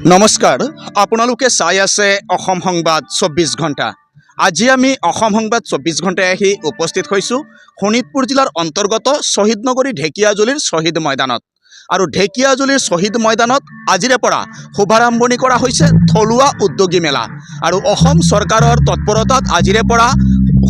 নমস্কাৰ আপোনালোকে চাই আছে অসম সংবাদ 24 ঘণ্টা। আজি আমি অসম সংবাদ 24 ঘণ্টায় আহি উপস্থিত হৈছোঁ শোণিতপুৰ জিলাৰ অন্তৰ্গত শ্বহীদ নগৰী ঢেকিয়াজুলিৰ শ্বহীদ ময়দানত। আৰু ঢেকিয়াজুলিৰ শ্বহীদ ময়দানত আজিৰে পৰা শুভাৰম্ভণি কৰা হৈছে থলুৱা উদ্যোগী মেলা। আৰু অসম চৰকাৰৰ তৎপৰতাত আজিৰে পৰা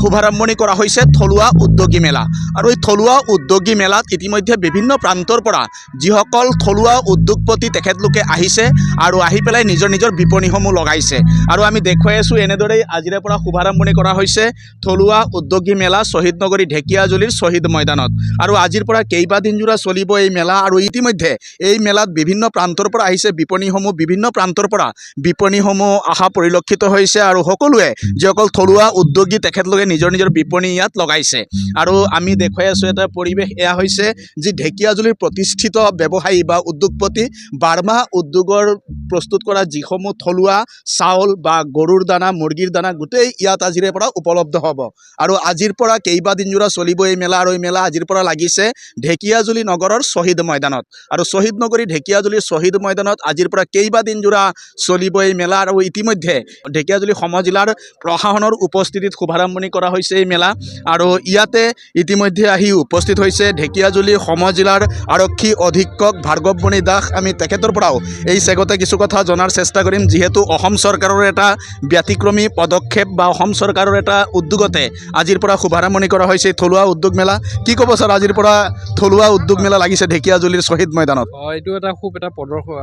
শুভাৰম্ভণি কৰা হৈছে থলুৱা উদ্যোগী মেলা। আৰু এই থলুৱা উদ্যোগী মেলাত ইতিমধ্যে বিভিন্ন প্ৰান্তৰ পৰা যিসকল থলুৱা উদ্যোগপতি তেখেতলোকে আহিছে আৰু আহি পেলাই নিজৰ নিজৰ বিপণীসমূহ লগাইছে। আৰু আমি দেখুৱাই আছোঁ এনেদৰেই আজিৰে পৰা শুভাৰম্ভণি কৰা হৈছে থলুৱা উদ্যোগী মেলা শ্বহীদ নগৰী ঢেকিয়াজুলিৰ শ্বহীদ ময়দানত। আৰু আজিৰ পৰা কেইবাদিনজোৰা চলিব এই মেলা। আৰু ইতিমধ্যে এই মেলাত বিভিন্ন প্ৰান্তৰ পৰা আহিছে বিপণীসমূহ, বিভিন্ন প্ৰান্তৰ পৰা বিপণীসমূহ অহা পৰিলক্ষিত হৈছে। আৰু সকলোৱে যিসকল থলুৱা উদ্যোগী তেখেতলোকে নিজৰ নিজৰ বিপণী ইয়াত লগাইছে। আৰু আমি দেখুৱাই আছোঁ এটা পৰিৱেশ, এয়া হৈছে যি ঢেকিয়াজুলিৰ প্ৰতিষ্ঠিত ব্যৱসায়ী বা উদ্যোগপতি বাৰ্মা উদ্যোগৰ প্ৰস্তুত কৰা যিসমূহ থলুৱা চাউল বা গৰুৰ দানা, মুৰ্গীৰ দানা গোটেই ইয়াত আজিৰে পৰা উপলব্ধ হ'ব। আৰু আজিৰ পৰা কেইবাদিনজোৰা চলিব এই মেলা। আৰু এই মেলা আজিৰ পৰা লাগিছে ঢেকিয়াজুলি নগৰৰ শ্বহীদ ময়দানত। আৰু শ্বহীদ নগৰী ঢেকিয়াজুলিৰ শ্বহীদ ময়দানত আজিৰ পৰা কেইবাদিনজোৰা চলিব এই মেলা। আৰু ইতিমধ্যে ঢেকিয়াজুলি সমজিলাৰ প্ৰশাসনৰ উপস্থিতিত শুভাৰম্ভণি কৰা হৈছে এই মেলা। আৰু ইয়াতে ইতিমধ্যে আহি উপস্থিত হৈছে ঢেকিয়াজুলি সমজিলাৰ আৰক্ষী অধীক্ষক ভাৰ্গৱমণি দাস। আমি তেখেতৰ পৰাও এই চেগতে কিছু কথা জনাৰ চেষ্টা কৰিম, যিহেতু অসম চৰকাৰৰ এটা ব্যতিক্ৰমী পদক্ষেপ বা অসম চৰকাৰৰ এটা উদ্যোগতে আজিৰ পৰা শুভাৰম্ভণি কৰা হৈছে থলুৱা উদ্যোগ মেলা। কি ক'ব ছাৰ, আজিৰ পৰা থলুৱা উদ্যোগ মেলা লাগিছে ঢেকিয়াজুলিৰ শ্বহীদ ময়দানত? এইটো এটা খুব এটা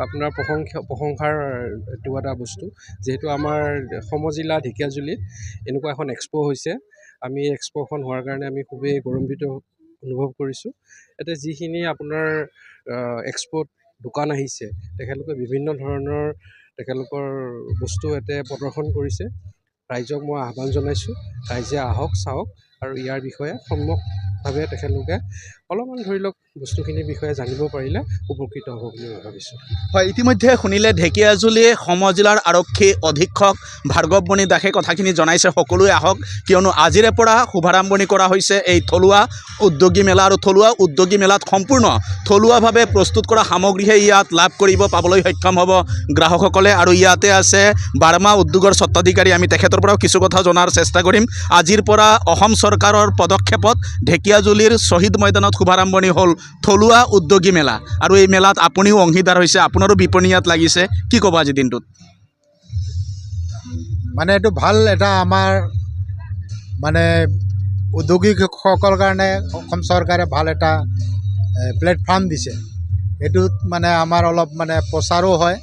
আপোনাৰ প্ৰশংসাৰ এইটো এটা বস্তু, যিহেতু আমাৰ সমজিলা ঢেকিয়াজুলিত এনেকুৱা এখন এক্সপ' হৈছে। আমি এক্সপ'খন হোৱাৰ কাৰণে আমি খুবেই গৌৰৱান্বিত অনুভৱ কৰিছোঁ। ইয়াতে যিখিনি আপোনাৰ এক্সপ'ত দোকান আহিছে, তেখেতলোকে বিভিন্ন ধৰণৰ তেখেতলোকৰ বস্তু ইয়াতে প্ৰদৰ্শন কৰিছে। ৰাইজক মই আহ্বান জনাইছোঁ, ৰাইজে আহক, চাওক আৰু ইয়াৰ বিষয়ে সম্যকভাৱে তেখেতলোকে অলপমান ধৰি লওক বস্তুখিনিৰ বিষয়ে জানিব পাৰিলে উপকৃত হ'ব বুলি মই ভাবিছোঁ। হয়, ইতিমধ্যে শুনিলে ঢেকিয়াজুলি সমজিলাৰ আৰক্ষী অধীক্ষক ভাৰ্গৱমণি দাসে কথাখিনি জনাইছে সকলোৱে আহক, কিয়নো আজিৰে পৰা শুভাৰম্ভণি কৰা হৈছে এই থলুৱা উদ্যোগী মেলা। আৰু থলুৱা উদ্যোগী মেলাত সম্পূৰ্ণ থলুৱাভাৱে প্ৰস্তুত কৰা সামগ্ৰীহে ইয়াত লাভ কৰিব, পাবলৈ সক্ষম হ'ব গ্ৰাহকসকলে। আৰু ইয়াতে আছে বাৰ্মা উদ্যোগৰ স্বত্বাধিকাৰী, আমি তেখেতৰ পৰাও কিছু কথা জনাৰ চেষ্টা কৰিম। আজিৰ পৰা অসম চৰকাৰৰ পদক্ষেপত ঢেকিয়াজুলিৰ শ্বহীদ ময়দানত শুভাৰম্ভণি হ'ল থলুৱা উদ্যোগী মেলা। আৰু এই মেলাত আপুনিও অংশীদাৰ হৈছে, আপোনাৰো বিপণী ইয়াত লাগিছে। কি ক'ব আজি দিনটোত? মানে এইটো ভাল, এটা আমাৰ মানে উদ্যোগীসকলৰ কাৰণে অসম চৰকাৰে ভাল এটা প্লেটফৰ্ম দিছে। এইটোত মানে আমাৰ অলপ মানে প্ৰচাৰো হয়,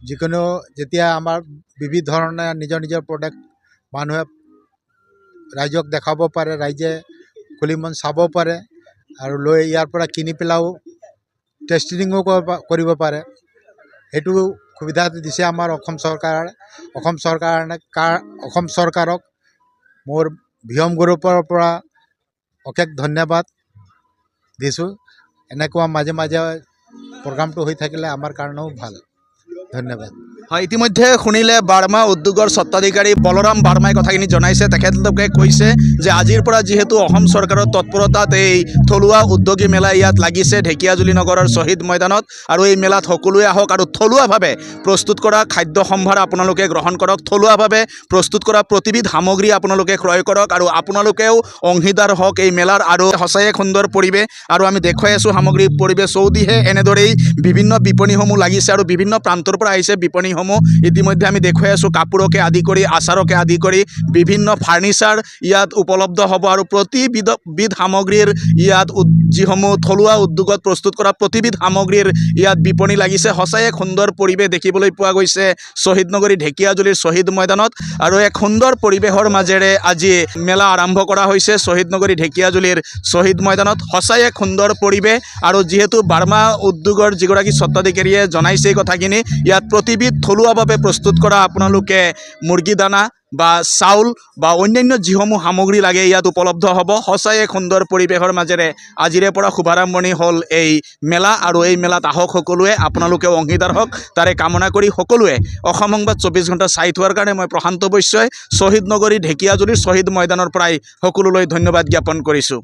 যিকোনো যেতিয়া আমাৰ বিবিধ ধৰণে নিজৰ নিজৰ প্ৰডাক্ট মানুহে ৰাইজক দেখাব পাৰে, ৰাইজে খুলি মন চাব পাৰে আৰু লৈ ইয়াৰ পৰা কিনি পেলাইও টেষ্টিঙো কৰিব পাৰে। সেইটো সুবিধা দিছে আমাৰ অসম চৰকাৰে। অসম চৰকাৰক মোৰ ভিয়ম গ্ৰুপৰ পৰা অশেষ ধন্যবাদ দিছোঁ। এনেকুৱা মাজে মাজে প্ৰগ্ৰামটো হৈ থাকিলে আমাৰ কাৰণেও ভাল। ধন্যবাদ। হয়, ইতিমধ্যে শুনিলে বাৰ্মা উদ্যোগৰ স্বত্বাধিকাৰী বলৰাম বাৰ্মাই কথাখিনি জনাইছে। তেখেতলোকে কৈছে যে আজিৰ পৰা যিহেতু অসম চৰকাৰৰ তৎপৰতাত এই থলুৱা উদ্যোগী মেলা ইয়াত লাগিছে ঢেকিয়াজুলি নগৰৰ শ্বহীদ ময়দানত। আৰু এই মেলাত সকলোৱে আহক আৰু থলুৱাভাৱে প্ৰস্তুত কৰা খাদ্য সম্ভাৰ আপোনালোকে গ্ৰহণ কৰক, থলুৱাভাৱে প্ৰস্তুত কৰা প্ৰতিবিধ সামগ্ৰী আপোনালোকে ক্ৰয় কৰক আৰু আপোনালোকেও অংশীদাৰ হওক এই মেলাৰ। আৰু সঁচাই এক সুন্দৰ পৰিৱেশ। আৰু আমি দেখুৱাই আছোঁ সামগ্ৰীৰ পৰিৱেশ চৌদিশে এনেদৰেই বিভিন্ন বিপণীসমূহ লাগিছে আৰু বিভিন্ন প্ৰান্তৰ পৰা আহিছে বিপণীসমূহ। ইতিমধ্যে আমি দেখুৱাই আছোঁ কাপোৰকে আদি কৰি আচাৰকে আদি কৰি বিভিন্ন ফাৰ্নিচাৰ ইয়াত উপলব্ধ হ'ব। আৰু প্ৰতিবিধ সামগ্ৰীৰ ইয়াত যিসমূহ থলুৱা উদ্যোগত প্ৰস্তুত কৰা প্ৰতিবিধ সামগ্ৰীৰ ইয়াত বিপণী লাগিছে। সঁচাই এক সুন্দৰ পৰিৱেশ দেখিবলৈ পোৱা গৈছে শ্বহীদ নগৰী ঢেকিয়াজুলিৰ শ্বহীদ ময়দানত। আৰু এক সুন্দৰ পৰিৱেশৰ মাজেৰে আজি মেলা আৰম্ভ কৰা হৈছে শ্বহীদ নগৰী ঢেকিয়াজুলিৰ শ্বহীদ ময়দানত। সঁচাই এক সুন্দৰ পৰিৱেশ। আৰু যিহেতু বাৰ্মা উদ্যোগৰ যিগৰাকী স্বত্বাধিকাৰীয়ে জনাইছে এই কথাখিনি, ইয়াত প্ৰতিবিধ থলুৱাভাৱে প্ৰস্তুত কৰা আপোনালোকে মুৰ্গী দানা বা চাউল বা অন্যান্য যিসমূহ সামগ্ৰী লাগে ইয়াত উপলব্ধ হ'ব। সঁচাই এক সুন্দৰ পৰিৱেশৰ মাজেৰে আজিৰে পৰা শুভাৰম্ভণি হ'ল এই মেলা। আৰু এই মেলাত আহক সকলোৱে, আপোনালোকেও অংশীদাৰ হওক তাৰে কামনা কৰি সকলোৱে অসম সংবাদ 24 ঘণ্টা চাই থোৱাৰ কাৰণে মই প্ৰশান্ত বৈশ্যই শ্বহীদ নগৰী ঢেকিয়াজুলিৰ শ্বহীদ ময়দানৰ পৰাই সকলোলৈ ধন্যবাদ জ্ঞাপন কৰিছোঁ।